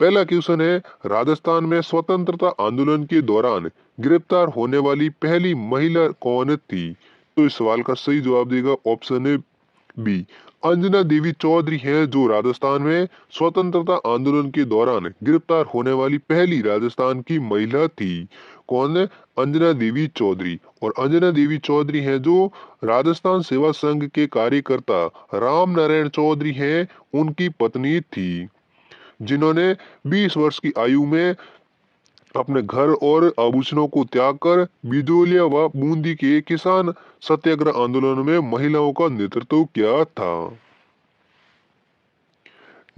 पहला क्वेश्चन है, राजस्थान में स्वतंत्रता आंदोलन के दौरान गिरफ्तार होने वाली पहली महिला कौन थी? तो इस सवाल का सही जवाब देगा ऑप्शन है बी, अंजना देवी चौधरी हैं, जो राजस्थान में स्वतंत्रता आंदोलन के दौरान गिरफ्तार होने वाली पहली राजस्थान की महिला थी। कौन है? अंजना देवी चौधरी। और अंजना देवी चौधरी हैं जो राजस्थान सेवा संघ के कार्यकर्ता राम नारायण चौधरी हैं, उनकी पत्नी थी, जिन्होंने 20 वर्ष की आयु में अपने घर और आभूषणों को त्याग कर बिजोलिया व बूंदी के किसान सत्याग्रह आंदोलन में महिलाओं का नेतृत्व किया था।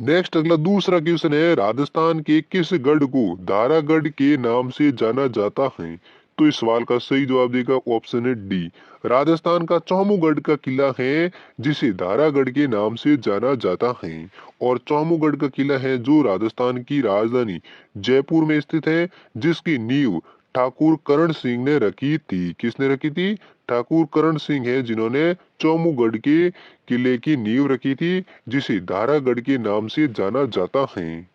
नेक्स्ट अगला दूसरा क्वेश्चन है, राजस्थान के किस गढ़ को दारागढ़ के नाम से जाना जाता है? तो इस सवाल का सही जवाब देगा ऑप्शन है डी, राजस्थान का चौमुगढ़ का किला है, जिसे दारागढ़ के नाम से जाना जाता है। और चौमुगढ़ का किला है जो राजस्थान की राजधानी जयपुर में स्थित है, जिसकी नींव ठाकुर करण सिंह ने रखी थी। किसने रखी थी? ठाकुर करण सिंह है, जिन्होंने चौमुगढ़ के किले की नींव रखी थी, जिसे दारागढ़ के नाम से जाना जाता है।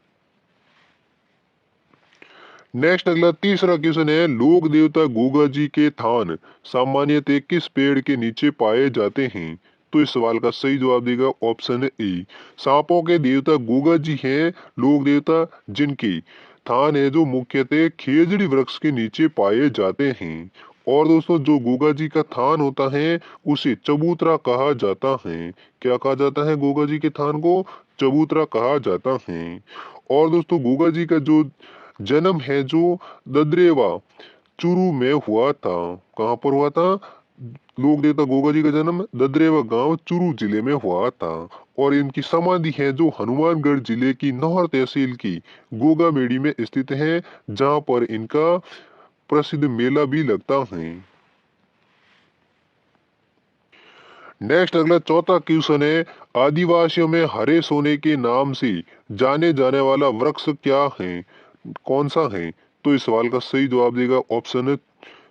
नेक्स्ट अगला तीसरा क्वेश्चन है, लोक देवता गोगा जी के थान सामान्यतः किस पेड़ के नीचे पाए जाते हैं? तो इस सवाल का सही जवाब देगा ऑप्शन ए, सांपों के देवता गोगा जी हैं, लोक देवता, जिनकी थान है जो मुख्यतः खेजड़ी वृक्ष के नीचे पाए जाते हैं। और दोस्तों, जो गोगा जी का थान होता है उसे चबूतरा कहा जाता है। क्या कहा जाता है? गोगा जी के थान को चबूतरा कहा जाता है। और दोस्तों, गोगा जी का जो जन्म है जो ददरेवा चूरू में हुआ था। कहाँ पर हुआ था? लोक देवता गोगा जी का जन्म ददरेवा गांव चूरू जिले में हुआ था। और इनकी समाधि है जो हनुमानगढ़ जिले की नौहर तहसील की गोगा मेड़ी में स्थित है, जहां पर इनका प्रसिद्ध मेला भी लगता है। नेक्स्ट अगला चौथा क्वेश्चन है, आदिवासियों में हरे सोने के नाम से जाने जाने वाला वृक्ष क्या है? कौन सा है? तो इस सवाल का सही जवाब देगा ऑप्शन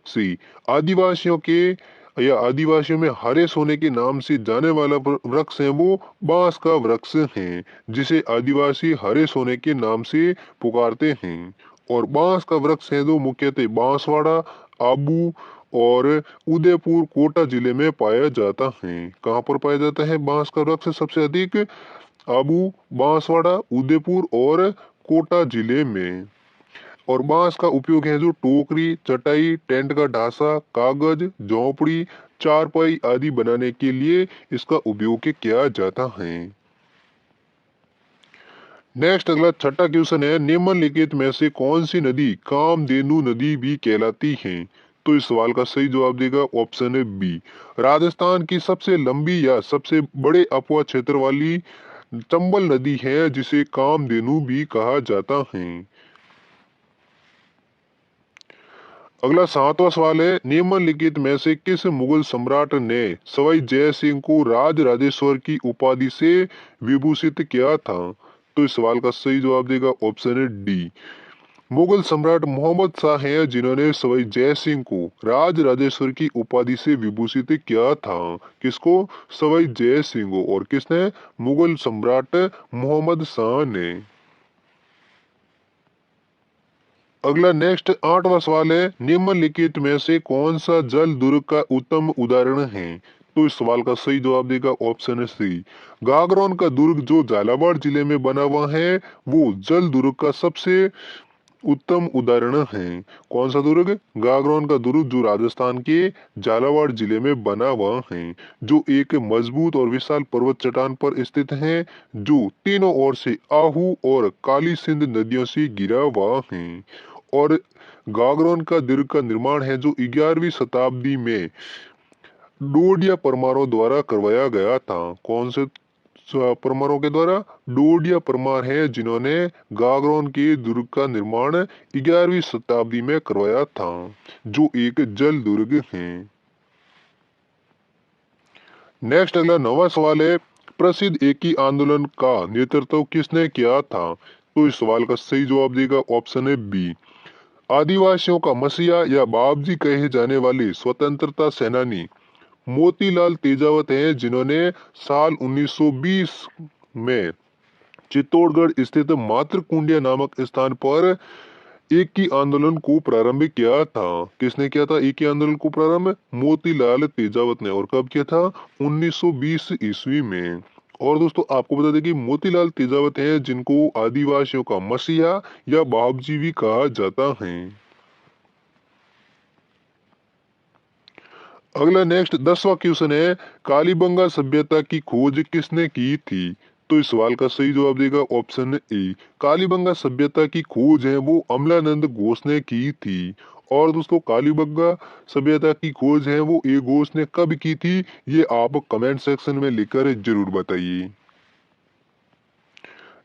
सी, आदिवासियों के या आदिवासियों में हरे सोने के नाम से जाने वाला वृक्ष है वो बांस का वृक्ष है, जिसे आदिवासी हरे सोने के नाम से पुकारते हैं। और बांस का वृक्ष है जो मुख्यतः बांसवाड़ा, आबू और उदयपुर कोटा जिले में पाया जाता है। कहाँ पर पाया जाता है बांस का वृक्ष सबसे अधिक? आबू, बांसवाड़ा, उदयपुर और कोटा जिले में। और बांस का उपयोग है जो टोकरी, चटाई, टेंट का ढांचा, कागज, झोपड़ी, चारपाई आदि बनाने के लिए इसका उपयोग किया जाता है। नेक्स्ट अगला छठा क्वेश्चन है, निम्नलिखित में से कौन सी नदी कामधेनु नदी भी कहलाती है? तो इस सवाल का सही जवाब देगा ऑप्शन है बी, राजस्थान की सबसे लंबी या सबसे बड़े अपवा क्षेत्र वाली चंबल नदी है, जिसे कामधेनु भी कहा जाता है। अगला सातवां सवाल है, निम्नलिखित में से किस मुगल सम्राट ने सवाई जय सिंह को राज राजेश्वर की उपाधि से विभूषित किया था? तो इस सवाल का सही जवाब देगा ऑप्शन है डी, मुगल सम्राट मोहम्मद शाह हैं, जिन्होंने सवाई जय सिंह को राज राजेश्वर की उपाधि से विभूषित किया था। किसको? सवाई जय सिंह को। और किसने? मुगल सम्राट मोहम्मद शाह ने। अगला नेक्स्ट आठवां सवाल है, निम्नलिखित में से कौन सा जल दुर्ग का उत्तम उदाहरण है? तो इस सवाल का सही जवाब देगा ऑप्शन सी, गागरोन का दुर्ग जो झालावाड़ जिले में बना हुआ है, वो जल दुर्ग का सबसे उत्तम उदाहरण है। कौन सा दुर्ग? गागरोन का दुर्ग जो राजस्थान के झालावाड़ जिले में बना हुआ है, जो एक मजबूत और विशाल पर्वत चट्टान पर स्थित है, जो तीनों ओर से आहू और काली सिंध नदियों से घिरा हुआ है। और गागरोन का दुर्ग का निर्माण है जो 11वीं शताब्दी में डोडिया परमारों द्वारा करवाया गया था। कौन से परमारों के द्वारा? डोडिया परमार है, जिन्होंने गागरोन के दुर्ग का निर्माण 11वीं शताब्दी में करवाया था, जो एक जल दुर्ग है। नेक्स्ट अगला नौवां सवाल है, प्रसिद्ध एकी आंदोलन का नेतृत्व किसने किया था? तो इस सवाल का सही जवाब देगा ऑप्शन है बी, आदिवासियों का मसीहा या बाबजी कहे जाने वाले स्वतंत्रता सेनानी मोतीलाल तेजावत हैं, जिन्होंने साल 1920 में चित्तौड़गढ़ स्थित मातृकुंडिया नामक स्थान पर एक ही आंदोलन को प्रारंभ किया था। किसने किया था एक ही आंदोलन को प्रारंभ? मोतीलाल तेजावत ने। और कब किया था? 1920 ईस्वी में। और दोस्तों आपको बता दें कि मोतीलाल तेजावत हैं जिनको आदिवासियों का मसीहा या बाबूजी भी कहा जाता है। अगला नेक्स्ट 10वां क्वेश्चन है, कालीबंगा सभ्यता की खोज किसने की थी? तो इस सवाल का सही जवाब देगा ऑप्शन ए। कालीबंगा सभ्यता की खोज है वो अमलानंद घोष ने की थी। और दोस्तों कालीबंगा सभ्यता की खोज है वो ए घोष ने कब की थी, ये आप कमेंट सेक्शन में लिखकर जरूर बताइए।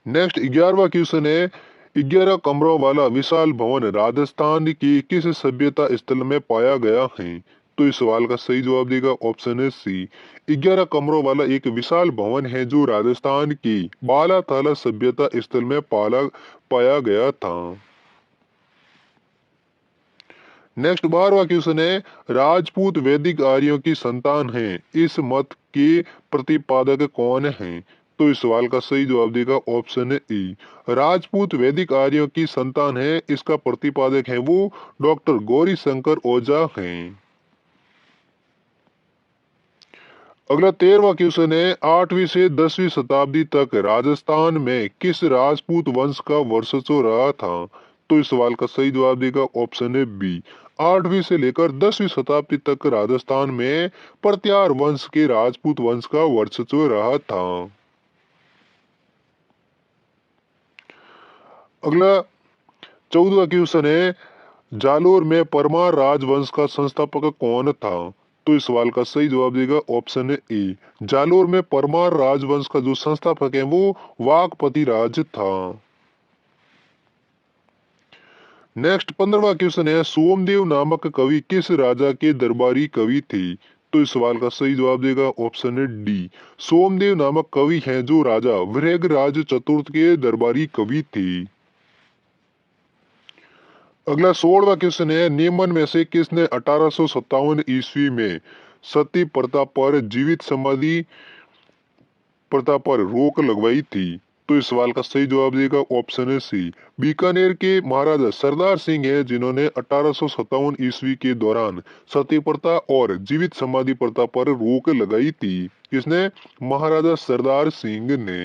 नेक्स्ट 11वां क्वेश्चन है, 11 कमरों वाला विशाल भवन राजस्थान की किस सभ्यता स्थल में पाया गया है? तो इस सवाल का सही जवाब देगा ऑप्शन है सी। 11 कमरों वाला एक विशाल भवन है जो राजस्थान की बालाथाला सभ्यता स्थल में पाया गया था। नेक्स्ट 12वां क्वेश्चन है, राजपूत वैदिक आर्यों की संतान है, इस मत के प्रतिपादक कौन है? तो इस सवाल का सही जवाब देगा ऑप्शन है ई। राजपूत वैदिक आर्यों की संतान है, इसका प्रतिपादक है वो डॉक्टर गौरी शंकर ओझा हैं। अगला 13वां क्वेश्चन है, 8वीं से 10वीं शताब्दी तक राजस्थान में किस राजपूत वंश का वर्चस्व रहा था? तो इस सवाल का सही जवाब देगा ऑप्शन है बी। 8वीं से लेकर 10वीं शताब्दी तक राजस्थान में प्रत्यार वंश के राजपूत वंश का वर्चस्व रहा था। अगला 14वां क्वेश्चन है, जालोर में परमार राजवंश का संस्थापक कौन था? तो इस सवाल का सही जवाब देगा ऑप्शन है ए। जालोर में परमार राजवंश का जो संस्थापक है वो वाकपति राज था। नेक्स्ट 15वां क्वेश्चन है, सोमदेव नामक कवि किस राजा के दरबारी कवि थे? तो इस सवाल का सही जवाब देगा ऑप्शन है डी। सोमदेव नामक कवि हैं जो राजा वृहगराज चतुर्थ के दरबारी कवि थे। अगला 16वां क्वेश्चन है, निम्न में से किसने 1857 ईस्वी में सती प्रथा पर जीवित समाधि प्रथा पर रोक लगवाई थी? तो इस सवाल का सही जवाब देगा ऑप्शन है सी। बीकानेर के महाराजा सरदार सिंह है जिन्होंने 1857 ईस्वी के दौरान सती प्रथा और जीवित समाधि प्रथा पर रोक लगाई थी। किसने? महाराजा सरदार सिंह ने।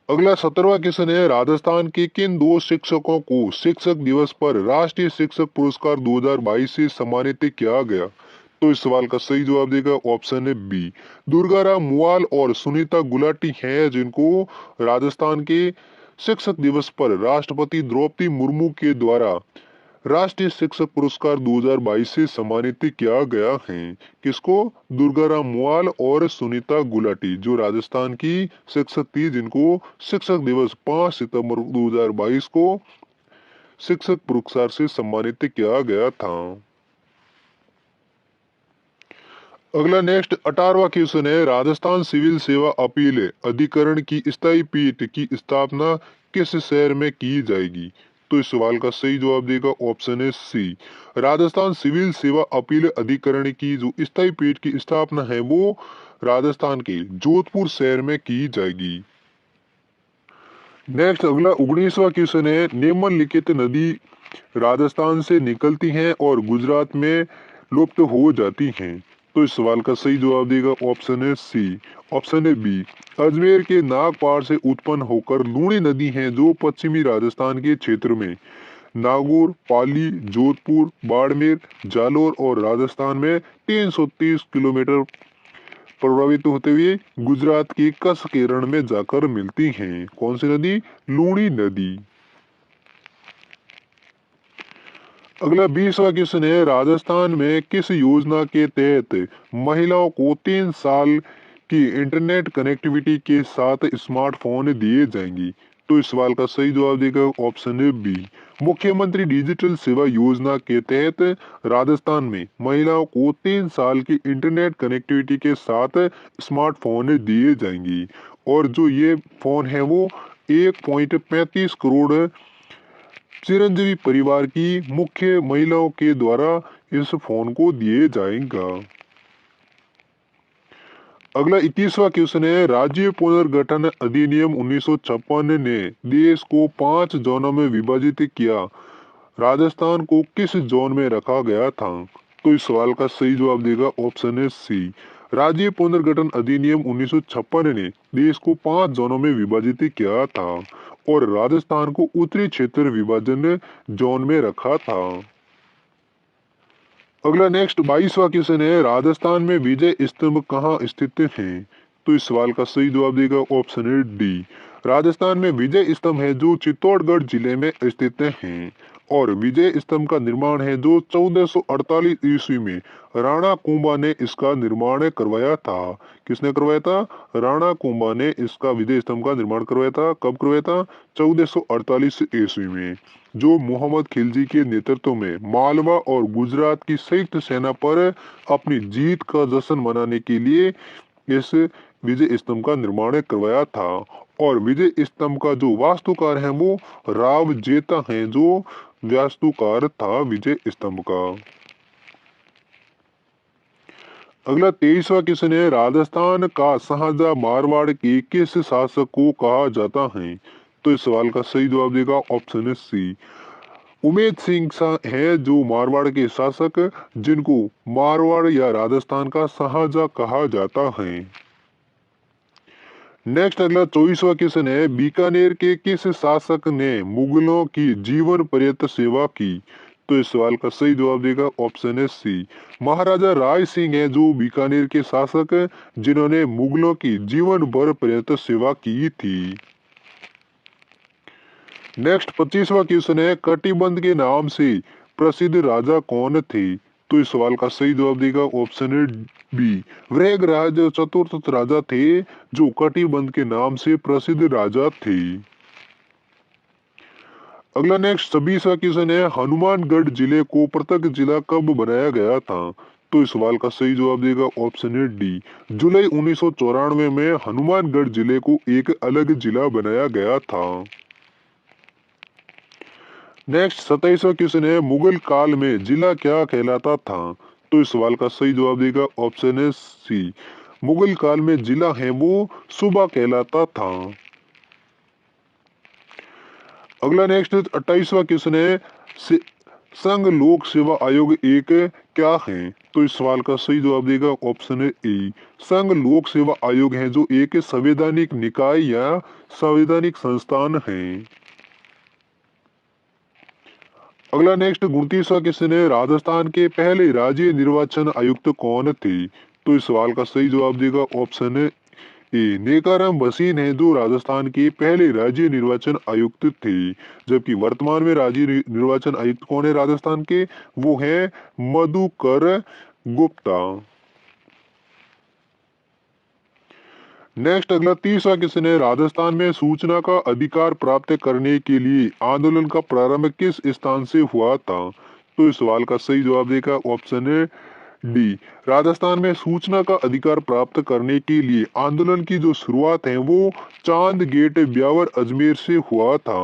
अगला 17वां क्वेश्चन है, राजस्थान के किन दो शिक्षकों को शिक्षक दिवस पर राष्ट्रीय शिक्षक पुरस्कार 2022 से सम्मानित किया गया? तो इस सवाल का सही जवाब देगा ऑप्शन है बी। दुर्गाराम मुआल और सुनीता गुलाटी हैं जिनको राजस्थान के शिक्षक दिवस पर राष्ट्रपति द्रौपदी मुर्मू के द्वारा राष्ट्रीय शिक्षक पुरस्कार 2022 से सम्मानित किया गया है। किसको? दुर्गाराम मुआल और सुनीता गुलाटी जो राजस्थान की शिक्षक थी जिनको शिक्षक दिवस 5 सितंबर 2022 को शिक्षक पुरस्कार से सम्मानित किया गया था। अगला नेक्स्ट 18वां क्वेश्चन है, राजस्थान सिविल सेवा अपील अधिकरण की स्थायी पीठ की स्थापना किस शहर में की जाएगी? तो इस सवाल का सही जवाब देगा ऑप्शन है सी। राजस्थान सिविल सेवा अपील अधिकरण की जो स्थायी पीठ की स्थापना है वो राजस्थान के जोधपुर शहर में की जाएगी। नेक्स्ट अगला 19वां क्वेश्चन है, निम्नलिखित नदी राजस्थान से निकलती हैं और गुजरात में लुप्त हो जाती हैं। तो इस सवाल का सही जवाब देगा ऑप्शन है सी। ऑप्शन है बी। अजमेर के नागपाड़ से उत्पन्न होकर लूणी नदी है जो पश्चिमी राजस्थान के क्षेत्र में नागौर, पाली, जोधपुर, बाड़मेर, जालोर और राजस्थान में 330 किलोमीटर प्रभावित होते हुए गुजरात के कच्छ के रण में जाकर मिलती हैं। कौन सी नदी? लूणी नदी। अगला 20वां क्वेश्चन है, राजस्थान में किस योजना के तहत महिलाओं को 3 साल की इंटरनेट कनेक्टिविटी के साथ स्मार्टफोन दिए जाएंगी? तो इस सवाल का सही जवाब देगा ऑप्शन है बी। मुख्यमंत्री डिजिटल सेवा योजना के तहत राजस्थान में महिलाओं को 3 साल की इंटरनेट कनेक्टिविटी के साथ स्मार्टफोन दिए जाएंगी। और जो ये फोन है वो 1.35 करोड़ चिरंजीवी परिवार की मुख्य महिलाओं के द्वारा इस फोन को दिए जाएगा। अगला 21वां क्वेश्चन है, राज्य पुनर्गठन अधिनियम 1956 ने देश को 5 जोनों में विभाजित किया, राजस्थान को किस जोन में रखा गया था? तो इस सवाल का सही जवाब देगा ऑप्शन है सी। राज्य पुनर्गठन अधिनियम 1956 ने देश को 5 जोनों में विभाजित किया था और राजस्थान को उत्तरी क्षेत्र विभाजन जोन में रखा था। अगला नेक्स्ट 22वां क्वेश्चन है, राजस्थान में विजय स्तंभ कहाँ स्थित है? तो इस सवाल का सही जवाब देगा ऑप्शन है डी। राजस्थान में विजय स्तंभ है जो चित्तौड़गढ़ जिले में स्थित है और विजय स्तंभ का निर्माण है जो 1448 ईस्वी में राणा कुंभा ने इसका निर्माण करवाया था। किसने करवाया था? राणा कुंभा ने इसका विजय स्तंभ का निर्माण करवाया था। कब करवाया था? 1448 ईस्वी में, जो मोहम्मद खिलजी के नेतृत्व में मालवा और गुजरात की संयुक्त सेना पर अपनी जीत का जश्न मनाने के लिए इस विजय स्तंभ का निर्माण करवाया था। और विजय स्तंभ का जो वास्तुकार है वो राव जेता है, जो वास्तुकार था विजय स्तंभ का। अगला 23वां क्वेश्चन है, राजस्थान का शाहजहां मारवाड़ के किस शासक को कहा जाता है? तो इस सवाल का सही जवाब देगा ऑप्शन है सी। उमेद सिंह है जो मारवाड़ के शासक, जिनको मारवाड़ या राजस्थान का शाहजहां कहा जाता है। नेक्स्ट अगला 24वां क्वेश्चन है, बीकानेर के किस शासक ने मुगलों की जीवन पर्यंत सेवा की? तो इस सवाल का सही जवाब देगा ऑप्शन है सी। महाराजा राय सिंह है जो बीकानेर के शासक, जिन्होंने मुगलों की जीवन भर पर्यंत सेवा की थी। नेक्स्ट 25वां क्वेश्चन है, कटिबंध के नाम से प्रसिद्ध राजा कौन थे? तो इस सवाल का सही जवाब देगा ऑप्शन है बी। वृषराज चतुर्थ राजा थे जो कटिबंध के नाम से प्रसिद्ध राजा थे। अगला नेक्स्ट 26वां क्वेश्चन है, हनुमानगढ़ जिले को पृथक जिला कब बनाया गया था? तो इस सवाल का सही जवाब देगा ऑप्शन है डी। जुलाई 1994 में हनुमानगढ़ जिले को एक अलग जिला बनाया गया था। नेक्स्ट 27वां क्वेश्चन है, मुगल काल में जिला क्या कहलाता था? तो इस सवाल का सही जवाब देगा ऑप्शन है सी। मुगल काल में जिला है वो सूबा कहलाता था। अगला नेक्स्ट 28वां क्वेश्चन है, संघ लोक सेवा आयोग एक क्या है? तो इस सवाल का सही जवाब देगा ऑप्शन है ए। संघ लोक सेवा आयोग है जो एक संवैधानिक निकाय या संवैधानिक संस्थान है। अगला नेक्स्ट 29वां क्वेश्चन है, राजस्थान के पहले राज्य निर्वाचन आयुक्त कौन थे? तो इस सवाल का सही जवाब देगा ऑप्शन है ए। नेकाराम भसीन है जो राजस्थान के पहले राज्य निर्वाचन आयुक्त थे, जबकि वर्तमान में राज्य निर्वाचन आयुक्त कौन है राजस्थान के? वो है मधुकर गुप्ता। नेक्स्ट अगला 30वां क्वेश्चन है, राजस्थान में सूचना का अधिकार प्राप्त करने के लिए आंदोलन का प्रारंभ किस स्थान से हुआ था? तो इस सवाल का सही जवाब देगा ऑप्शन है डी। राजस्थान में सूचना का अधिकार प्राप्त करने के लिए आंदोलन की जो शुरुआत है वो चांद गेट ब्यावर अजमेर से हुआ था।